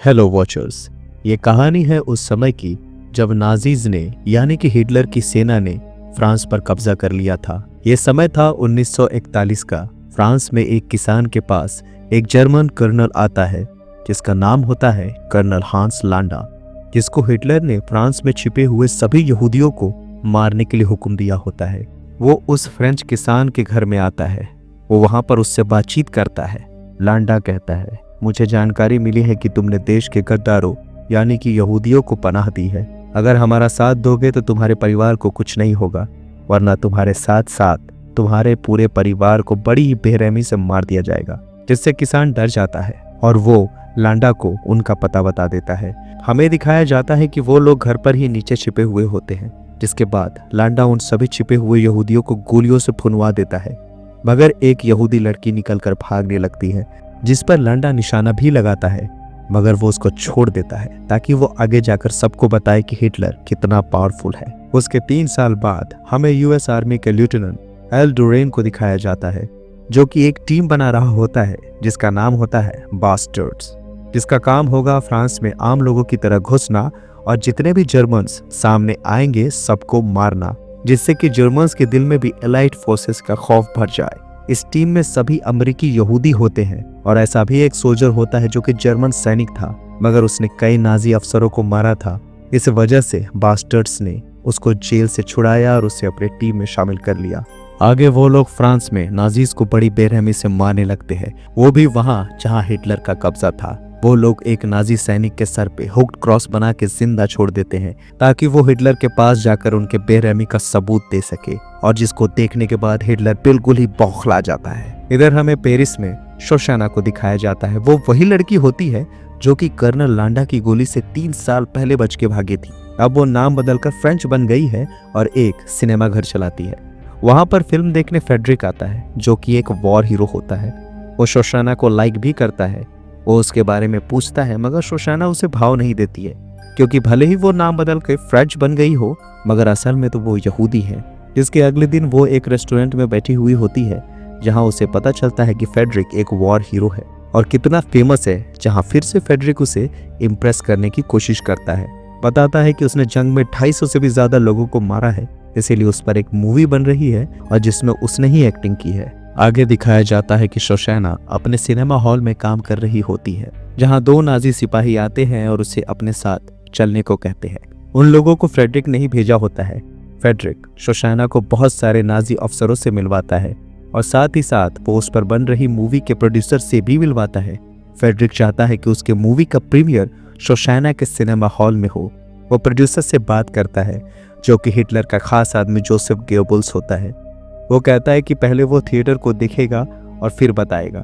Hello watchers. ये कहानी है उस समय की जब नाजीज ने यानी कि हिटलर की सेना ने फ्रांस पर कब्जा कर लिया था। ये समय था 1941 का। फ्रांस में एक किसान के पास एक जर्मन कर्नल आता है जिसका नाम होता है कर्नल हांस लांडा, जिसको हिटलर ने फ्रांस में छिपे हुए सभी यहूदियों को मारने के लिए हुक्म दिया होता है। वो उस फ्रेंच किसान के घर में आता है। वो वहां पर उससे बातचीत करता है। लांडा कहता है, मुझे जानकारी मिली है कि तुमने देश के गद्दारों यानी कि यहूदियों को पनाह दी है। अगर हमारा साथ दोगे तो तुम्हारे परिवार को कुछ नहीं होगा, वरना तुम्हारे साथ साथ तुम्हारे पूरे परिवार को बड़ी ही बेरहमी से मार दिया जाएगा। जिससे किसान डर जाता है और वो लांडा को उनका पता बता देता है। हमें दिखाया जाता है कि वो लोग घर पर ही नीचे छिपे हुए होते हैं। जिसके बाद लांडा उन सभी छिपे हुए यहूदियों को गोलियों से भुनवा देता है, मगर एक यहूदी लड़की निकलकर भागने लगती है, जिस पर लांडा निशाना भी लगाता है, मगर वो उसको छोड़ देता है ताकि वो आगे जाकर सबको बताए कि हिटलर कितना पावरफुल है। उसके 3 साल बाद हमें यूएस आर्मी के लेफ्टिनेंट एल डोरेन को दिखाया जाता है, जो कि एक टीम बना रहा होता है जिसका नाम होता है बास्टर्ड्स, जिसका काम होगा फ्रांस में आम लोगों की तरह घुसना और जितने भी जर्मन्स सामने आएंगे सबको मारना, जिससे कि जर्मन्स के दिल में भी एलाइड फोर्सेस का खौफ भर जाए। इस टीम में सभी अमेरिकी यहूदी होते हैं और ऐसा भी एक सोल्जर होता है जो कि जर्मन सैनिक था, मगर उसने कई नाजी अफसरों को मारा था। इस वजह से बास्टर्ड्स ने उसको जेल से छुड़ाया और उसे अपने टीम में शामिल कर लिया। आगे वो लोग फ्रांस में नाजीज को बड़ी बेरहमी से मारने लगते हैं, वो भी वहां जहां हिटलर का कब्जा था। वो लोग एक नाजी सैनिक के सर पे हुक्ड क्रॉस बना के जिंदा छोड़ देते हैं ताकि वो हिटलर के पास जाकर उनके बेरहमी का सबूत दे सके, और जिसको देखने के बाद हिटलर बिल्कुल ही बौखला जाता है। इधर हमें पेरिस में शोशाना को दिखाया जाता है। वो वही लड़की होती है जो कि कर्नल लांडा की गोली से 3 साल पहले बच के भागी थी। अब वो नाम बदलकर फ्रेंच बन गई है और एक सिनेमा घर चलाती है। वहां पर फिल्म देखने फेडरिक आता है, जो कि एक वॉर हीरो होता है। वो शोशाना को लाइक भी करता है। वो उसके बारे में पूछता है, मगर शोशाना उसे भाव नहीं देती है, क्योंकि भले ही वो नाम बदल के फ्रेंच बन गई हो, मगर असल में तो वो यहूदी है। जिसके अगले दिन वो एक रेस्टोरेंट में बैठी हुई होती है, जहां उसे पता चलता है कि फेडरिक एक वॉर हीरो है और कितना फेमस है। जहां फिर से फेडरिक उसे इम्प्रेस करने की कोशिश करता है, बताता है कि उसने जंग में 250 से भी ज्यादा लोगों को मारा है, इसीलिए उस पर एक मूवी बन रही है और जिसमें उसने ही एक्टिंग की है। आगे दिखाया जाता है कि शोशाना अपने सिनेमा हॉल में काम कर रही होती है, जहां 2 नाजी सिपाही आते हैं और उसे अपने साथ चलने को कहते हैं। उन लोगों को फ्रेडरिक ने ही भेजा होता है। फ्रेडरिक शोशाना को बहुत सारे नाजी अफसरों से मिलवाता है और साथ ही साथ वो उस पर बन रही मूवी के प्रोड्यूसर से भी मिलवाता है। फ्रेडरिक चाहता है कि उसके मूवी का प्रीमियर शोशाना के सिनेमा हॉल में हो। वो प्रोड्यूसर से बात करता है, जो कि हिटलर का खास आदमी जोसेफ गोएब्बल्स होता है। वो कहता है कि पहले वो थिएटर को देखेगा और फिर बताएगा।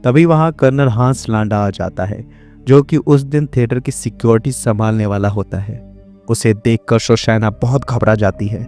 तभी वहां कर्नल हांस लांडा आ जाता है, जो कि उस दिन थिएटर की सिक्योरिटी संभालने वाला होता है। उसे देखकर शोशाना बहुत घबरा जाती है,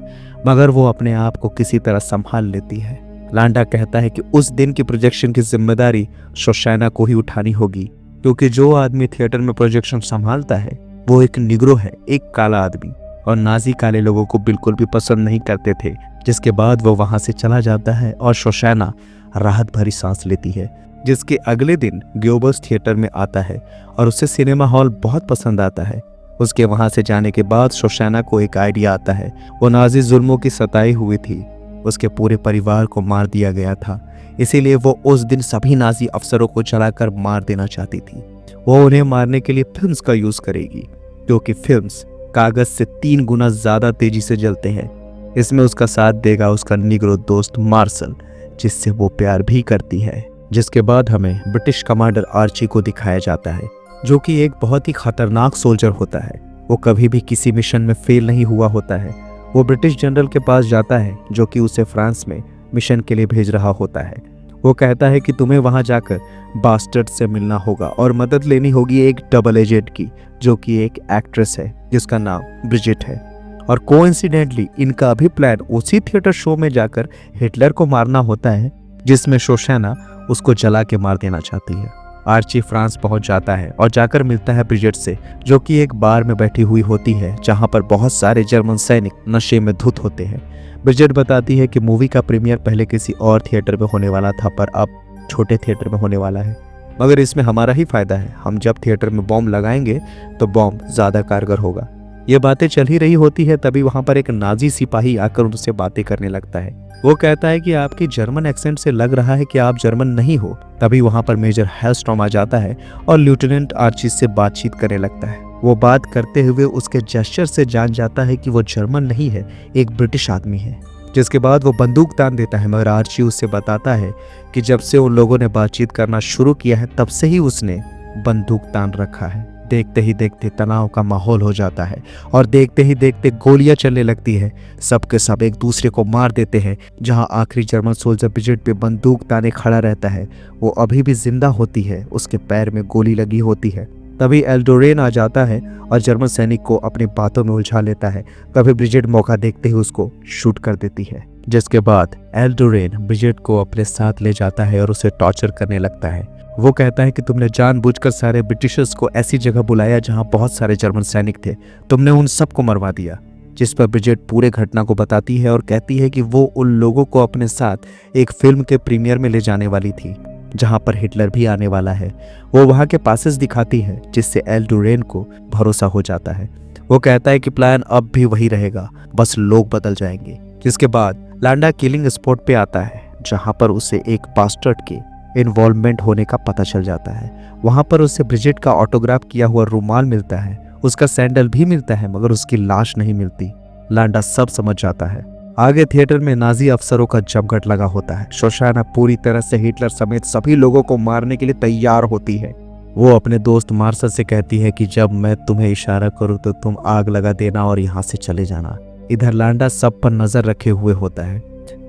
मगर वो अपने आप को किसी तरह संभाल लेती है। लांडा कहता है कि उस दिन की प्रोजेक्शन की जिम्मेदारी शोशाना को ही उठानी होगी, क्योंकि जो आदमी थिएटर में प्रोजेक्शन संभालता है वो एक निग्रो है, एक काला आदमी, और नाजी काले लोगों को बिल्कुल भी पसंद नहीं करते थे। जिसके बाद वो वहां से चला जाता है और शोशाना राहत भरी सांस लेती है। जिसके अगले दिन गोएब्बल्स थिएटर में आता है और उसे सिनेमा हॉल बहुत पसंद आता है। उसके वहां से जाने के बाद शोशाना को एक आइडिया आता है। वो नाजी जुल्मों की सताई हुई थी, उसके पूरे परिवार को मार दिया गया था, इसीलिए वो उस दिन सभी नाजी अफसरों को जलाकर मार देना चाहती थी। वो उन्हें मारने के लिए फिल्म्स का यूज करेगी, क्योंकि फिल्म्स कागज से 3 गुना ज्यादा तेजी से जलते हैं। इसमें उसका साथ देगा उसका निग्रो दोस्त मार्शल, जिससे वो प्यार भी करती है। जिसके बाद हमें ब्रिटिश कमांडर आर्ची को दिखाया जाता है, जो कि एक बहुत ही खतरनाक सोल्जर होता है। वो कभी भी किसी मिशन में फेल नहीं हुआ होता है। वो ब्रिटिश जनरल के पास जाता है, जो कि उसे फ्रांस में मिशन के लिए भेज रहा होता है। वो कहता है कि तुम्हें वहां जाकर बास्टर्ड से मिलना होगा और मदद लेनी होगी एक डबल एजेंट की, जो कि एक एक्ट्रेस है जिसका नाम ब्रिजिट है। और कोइंसिडेंटली इनका भी प्लान उसी थिएटर शो में जाकर हिटलर को मारना होता है, जिसमें शोशाना उसको जला के मार देना चाहती है। आर्ची फ्रांस पहुंच जाता है और जाकर मिलता है ब्रिजिट से, जो कि एक बार में बैठी हुई होती है जहां पर बहुत सारे जर्मन सैनिक नशे में धुत होते हैं। ब्रिजिट बताती है कि मूवी का प्रीमियर पहले किसी और थिएटर में होने वाला था, पर अब छोटे थिएटर में होने वाला है। मगर इसमें हमारा ही फायदा है, हम जब थिएटर में बॉम्ब लगाएंगे तो बॉम्ब ज्यादा कारगर होगा। ये बातें चल ही रही होती है, तभी वहां पर एक नाजी सिपाही आकर उनसे बातें करने लगता है। वो कहता है कि आपकी जर्मन एक्सेंट से लग रहा है कि आप जर्मन नहीं हो। तभी वहां पर मेजर हेलस्ट्रॉम आ जाता है और लेफ्टिनेंट आर्ची से बातचीत करने लगता है। वो बात करते हुए उसके जेस्चर से जान जाता है कि वो जर्मन नहीं है, एक ब्रिटिश आदमी है। जिसके बाद वो बंदूक तान देता है, मगर आर्ची उससे बताता है कि जब से उन लोगों ने बातचीत करना शुरू किया है तब से ही उसने बंदूक तान रखा है। देखते ही देखते तनाव का माहौल हो जाता है और देखते ही देखते गोलियां चलने लगती है। सबके सब एक दूसरे को मार देते हैं। जहां आखिरी जर्मन सोल्जर ब्रिजेट पे बंदूक ताने खड़ा रहता है, वो अभी भी जिंदा होती है, उसके पैर में गोली लगी होती है। तभी एल्डोरेन आ जाता है और जर्मन सैनिक को अपनी बातों में उलझा लेता है। तभी ब्रिजेट मौका देखते ही उसको शूट कर देती है। जिसके बाद एल्डोरेन ब्रिजेट को अपने साथ ले जाता है और उसे टॉर्चर करने लगता है। वो कहता है कि तुमने जानबूझकर सारे ब्रिटिशर्स को ऐसी जगह बुलाया जहां बहुत सारे जर्मन सैनिक थे, तुमने उन सबको मरवा दिया। जिस पर ब्रिजेट पूरे घटना को बताती है और कहती है कि वो उन लोगों को अपने साथ एक फिल्म के प्रीमियर में ले जाने वाली थी जहां पर हिटलर भी आने वाला है। वो वहां के पासेस दिखाती है, जिससे एल्डोरेन को भरोसा हो जाता है। वो कहता है कि प्लान अब भी वही रहेगा, बस लोग बदल जाएंगे। जिसके बाद लांडा किलिंग स्पॉट पे आता है, जहां पर उसे एक बास्टर्ड के इन्वॉल्वमेंट होने का पता चल जाता है। वहां पर उसे ब्रिजेट का ऑटोग्राफ किया हुआ रुमाल मिलता है, उसका सैंडल भी मिलता है, मगर उसकी लाश नहीं मिलती। लांडा सब समझ जाता है। आगे थिएटर में नाजी अफसरों का जमघट लगा होता है। शोशाना पूरी तरह से हिटलर समेत सभी लोगों को मारने के लिए तैयार होती है। वो अपने दोस्त मार्शल से कहती है कि जब मैं तुम्हें इशारा करूं तो तुम आग लगा देना और यहाँ से चले जाना। इधर लांडा सब पर नजर रखे हुए होता है।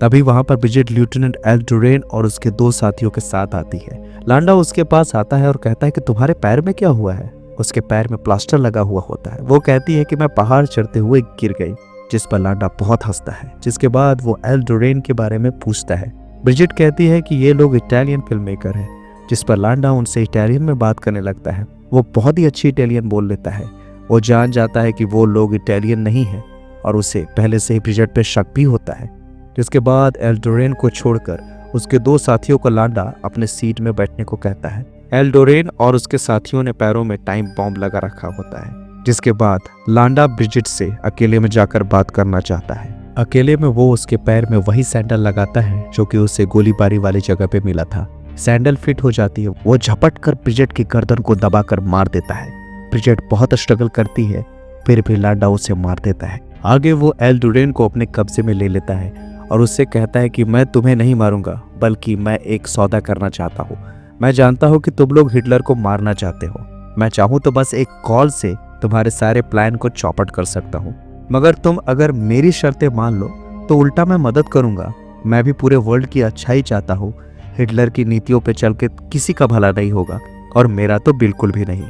तभी वहां पर ब्रिजेट लेफ्टिनेंट एल्डोरेन और उसके 2 साथियों के साथ आती है। लांडा उसके पास आता है और कहता है कि तुम्हारे पैर में क्या हुआ है। उसके पैर में प्लास्टर लगा हुआ होता है। वो कहती है कि मैं पहाड़ चढ़ते हुए गिर गई, जिस पर लांडा बहुत हंसता है। जिसके बाद वो एल्डोरेन के बारे में पूछता है। ब्रिजेट कहती है कि ये लोग इटालियन फिल्म मेकर है, जिस पर लांडा उनसे इटालियन में बात करने लगता है। वो बहुत ही अच्छी इटालियन बोल लेता है। वो जान जाता है कि वो लोग इटालियन नहीं है और उसे पहले से ही ब्रिजेट पे शक भी होता है। जिसके बाद एल्डोरेन को छोड़कर उसके 2 साथियों को लांडा अपने सीट में बैठने को कहता है। एल्डोरेन और उसके साथियों ने पैरों में टाइम बॉम्ब लगा रखा होता है। जिसके बाद लांडा ब्रिजेट से अकेले में जाकर बात करना चाहता है। अकेले में वो उसके पैर में वही सैंडल लगाता है जो कि उसे गोलीबारी वाली जगह पे मिला था। सैंडल फिट हो जाती है। वो झपट कर ब्रिजेट की गर्दन को दबाकर मार देता है। ब्रिजेट बहुत स्ट्रगल करती है, फिर भी लांडा उसे मार देता है। आगे वो एल्डोरेन को अपने कब्जे में ले लेता है और उससे कहता है कि मैं तुम्हें नहीं मारूंगा, बल्कि मैं एक सौदा करना चाहता हूँ। मैं जानता हूँ कि तुम लोग हिटलर को मारना चाहते हो। मैं चाहूँ तो बस एक कॉल से तुम्हारे सारे प्लान को चौपट कर सकता हूँ, मगर तुम अगर मेरी शर्तें मान लो तो उल्टा मैं मदद करूंगा। मैं भी पूरे वर्ल्ड की अच्छाई चाहता हूँ। हिटलर की नीतियों पे चल के किसी का भला नहीं होगा और मेरा तो बिल्कुल भी नहीं।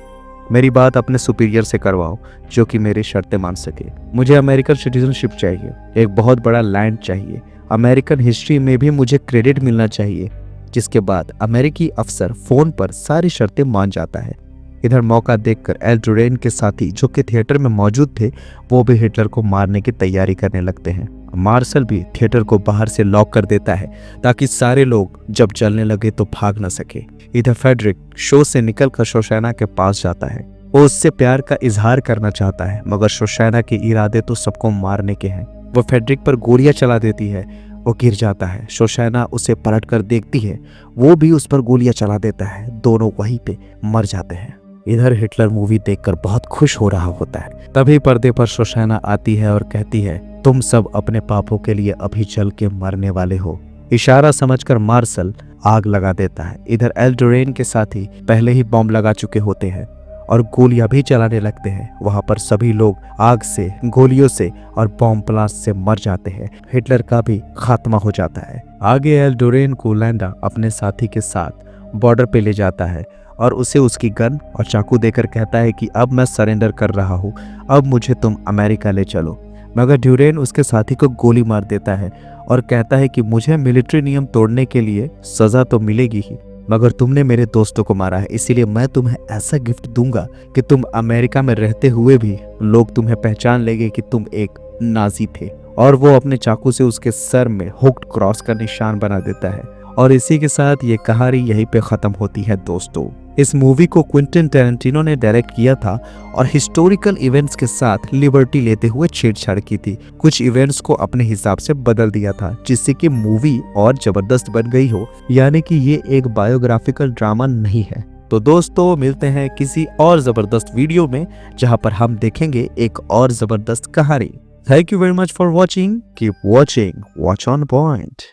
मेरी बात अपने सुपीरियर से करवाओ जो कि मेरी शर्तें मान सके। मुझे अमेरिकन सिटीजनशिप चाहिए, एक बहुत बड़ा लैंड चाहिए, अमेरिकन हिस्ट्री में भी मुझे क्रेडिट मिलना चाहिए। जिसके बाद अमेरिकी अफसर फोन पर सारी शर्तें मान जाता है। इधर मौका देखकर एल्डोरेन के साथी जो कि थिएटर में मौजूद थे, वो भी हिटलर को मारने की तैयारी करने लगते हैं। मार्शल भी थिएटर को बाहर से लॉक कर देता है ताकि सारे लोग जब चलने लगे तो भाग न सके। इधर फेडरिक शो से निकलकर शोशाना के पास जाता है। वो उससे प्यार का इजहार करना चाहता है, मगर शोशाना के इरादे तो सबको मारने के हैं। वो फेडरिक पर गोलियां चला देती है। वो गिर जाता है। शोशाना उसे पलट कर देखती है, वो भी उस पर गोलियां चला देता है। दोनों वहीं पे मर जाते हैं। इधर हिटलर मूवी देखकर बहुत खुश हो रहा होता है। तभी पर्दे पर शोशाना आती है और कहती है, तुम सब अपने पापों के लिए अभी चल के मरने वाले हो। इशारा समझकर मार्शल आग लगा देता है। इधर एल्डोरेन के साथी पहले ही बॉम्ब लगा चुके होते हैं और गोलियां भी चलाने लगते हैं। वहां पर सभी लोग आग से, गोलियों से और बॉम्ब ब्लास्ट से मर जाते हैं। हिटलर का भी खात्मा हो जाता है। आगे एल्डोरेन को लांडा अपने साथी के साथ बॉर्डर पे ले जाता है और उसे उसकी गन और चाकू देकर कहता है कि अब मैं सरेंडर कर रहा हूँ, अब मुझे तुम अमेरिका ले चलो। मगर ड्यूरेन उसके साथी को गोली मार देता है और कहता है कि मुझे मिलिट्री नियम तोड़ने के लिए सजा तो मिलेगी ही, मगर तुमने मेरे दोस्तों को मारा है, इसीलिए मैं तुम्हें ऐसा गिफ्ट दूंगा कि तुम अमेरिका में रहते हुए भी लोग तुम्हें पहचान लेंगे कि तुम एक नाजी थे। और वो अपने चाकू से उसके सर में हुक्ड क्रॉस का निशान बना देता है और इसी के साथ ये कहानी यहीं पे खत्म होती है दोस्तों। इस मूवी को क्विंटन टैरेंटिनो ने डायरेक्ट किया था और हिस्टोरिकल इवेंट्स के साथ लिबर्टी लेते हुए छेड़छाड़ की थी। कुछ इवेंट्स को अपने हिसाब से बदल दिया था जिससे कि मूवी और जबरदस्त बन गई हो, यानी कि ये एक बायोग्राफिकल ड्रामा नहीं है। तो दोस्तों मिलते हैं किसी और जबरदस्त वीडियो में जहां पर हम देखेंगे एक और जबरदस्त कहानी। Thank you very much for watching. Keep watching, watch on point.